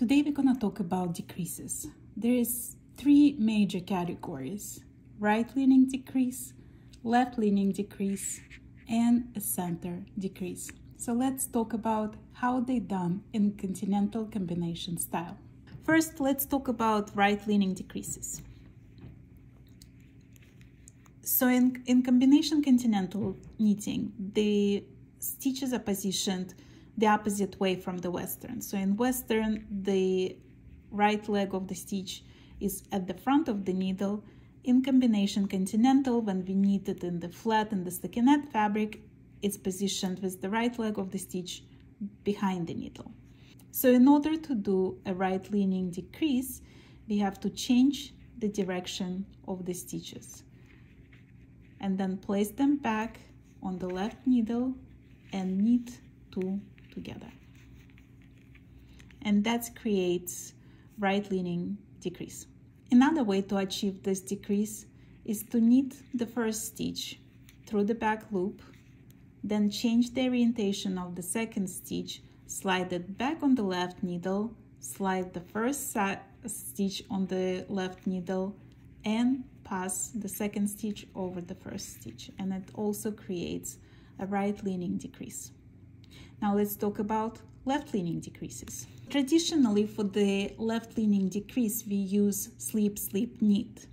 Today we're going to talk about decreases. There is three major categories: right-leaning decrease, left-leaning decrease, and a center decrease. So let's talk about how they're done in Continental Combination style. First, let's talk about right-leaning decreases. So in Combination Continental knitting, the stitches are positioned the opposite way from the Western. So in Western, the right leg of the stitch is at the front of the needle. In Combination Continental, when we knit it in the flat and the stockinette fabric, it's positioned with the right leg of the stitch behind the needle. So in order to do a right-leaning decrease, we have to change the direction of the stitches and then place them back on the left needle and knit two together. And that creates right-leaning decrease. Another way to achieve this decrease is to knit the first stitch through the back loop, then change the orientation of the second stitch, slide it back on the left needle, slide the first stitch on the left needle, and pass the second stitch over the first stitch. And it also creates a right-leaning decrease. Now let's talk about left-leaning decreases. Traditionally, for the left-leaning decrease, we use slip, slip, knit.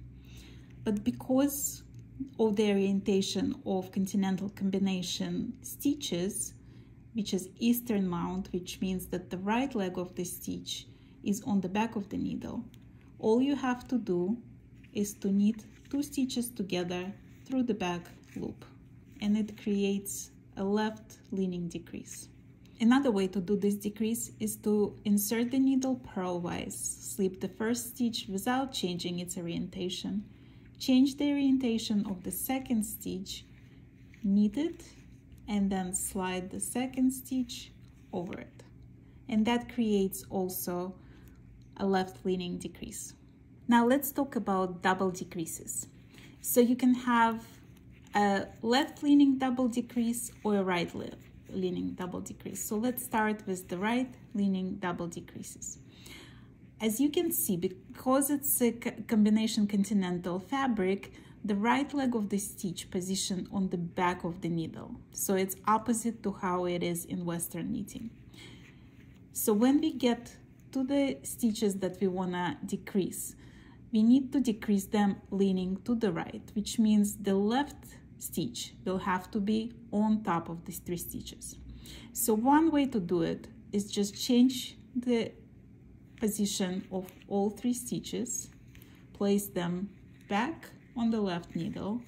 But because of the orientation of Continental Combination stitches, which is Eastern mount, which means that the right leg of the stitch is on the back of the needle, all you have to do is to knit two stitches together through the back loop, and it creates a left-leaning decrease. Another way to do this decrease is to insert the needle purlwise, slip the first stitch without changing its orientation, change the orientation of the second stitch, knit it, and then slide the second stitch over it. And that creates also a left-leaning decrease. Now let's talk about double decreases. So you can have a left-leaning double decrease or a right-leaning double decrease. So let's start with the right-leaning double decreases. As you can see, because it's a Combination Continental fabric, the right leg of the stitch positioned on the back of the needle. So it's opposite to how it is in Western knitting. So when we get to the stitches that we want to decrease, we need to decrease them leaning to the right, which means the left stitch will have to be on top of these three stitches. So one way to do it is just change the position of all three stitches, place them back on the left needle,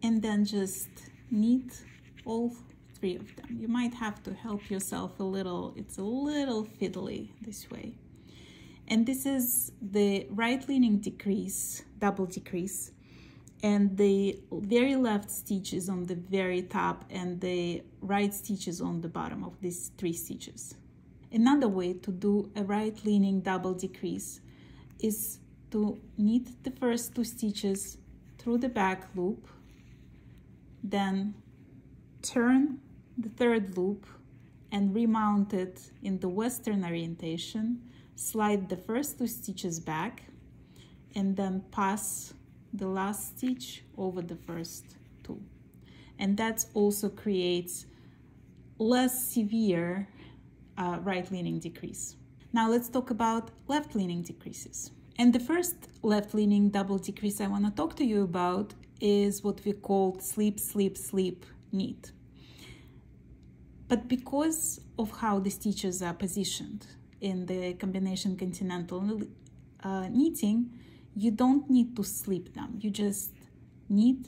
and then just knit all three of them. You might have to help yourself a little. It's a little fiddly this way. And this is the right-leaning decrease, double decrease, and the very left stitch is on the very top and the right stitch is on the bottom of these three stitches. Another way to do a right-leaning double decrease is to knit the first two stitches through the back loop, then turn the third loop and remount it in the Western orientation, slide the first two stitches back, and then pass the last stitch over the first two. And that also creates less severe right-leaning decrease. Now let's talk about left-leaning decreases. And the first left-leaning double decrease I want to talk to you about is what we call slip, slip, slip, knit. But because of how the stitches are positioned in the Combination Continental knitting, you don't need to slip them. You just knit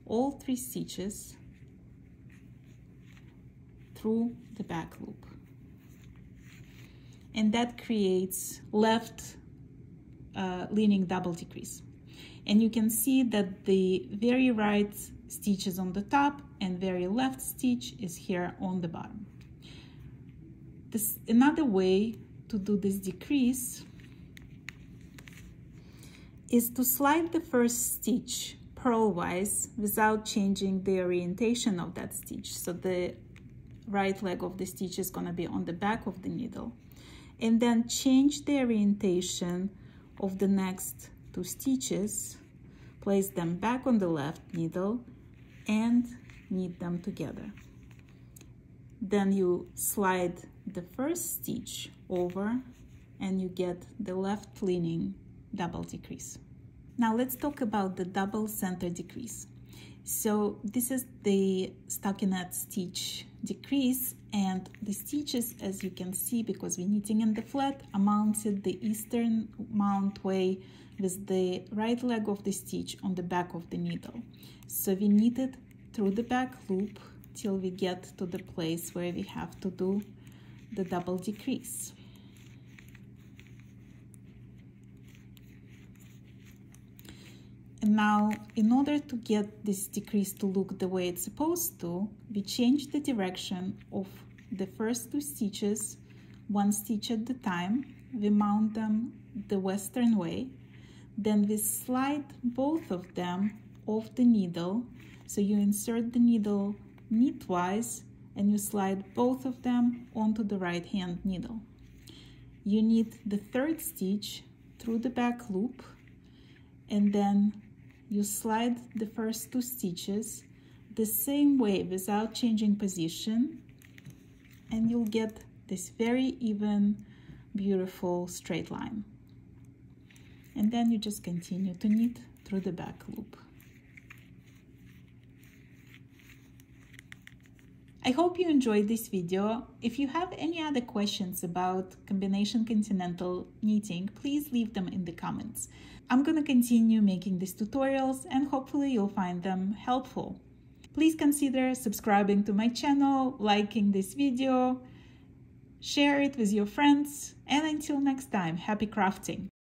all three stitches through the back loop. And that creates left leaning double decrease. And you can see that the very right stitch is on the top and very left stitch is here on the bottom. Another way to do this decrease is to slide the first stitch purlwise without changing the orientation of that stitch. So the right leg of the stitch is going to be on the back of the needle. and then change the orientation of the next 2 stitches, place them back on the left needle and knit them together. Then you slide the first stitch over and you get the left leaning double decrease. Now let's talk about the double center decrease. So this is the stockinette stitch decrease, and the stitches, as you can see, because we're knitting in the flat, are mounted the eastern mount way with the right leg of the stitch on the back of the needle. So we knit it through the back loop till we get to the place where we have to do the double decrease. And now, in order to get this decrease to look the way it's supposed to, we change the direction of the first 2 stitches, 1 stitch at the time. We mount them the western way. Then we slide both of them off the needle. So you insert the needle knitwise and you slide both of them onto the right hand needle. You knit the 3rd stitch through the back loop, and then you slide the first 2 stitches the same way without changing position, and you'll get this very even, beautiful straight line. And then you just continue to knit through the back loop. I hope you enjoyed this video. If you have any other questions about combination continental knitting, please leave them in the comments. I'm gonna continue making these tutorials and hopefully you'll find them helpful. Please consider subscribing to my channel, liking this video, share it with your friends, and until next time, happy crafting!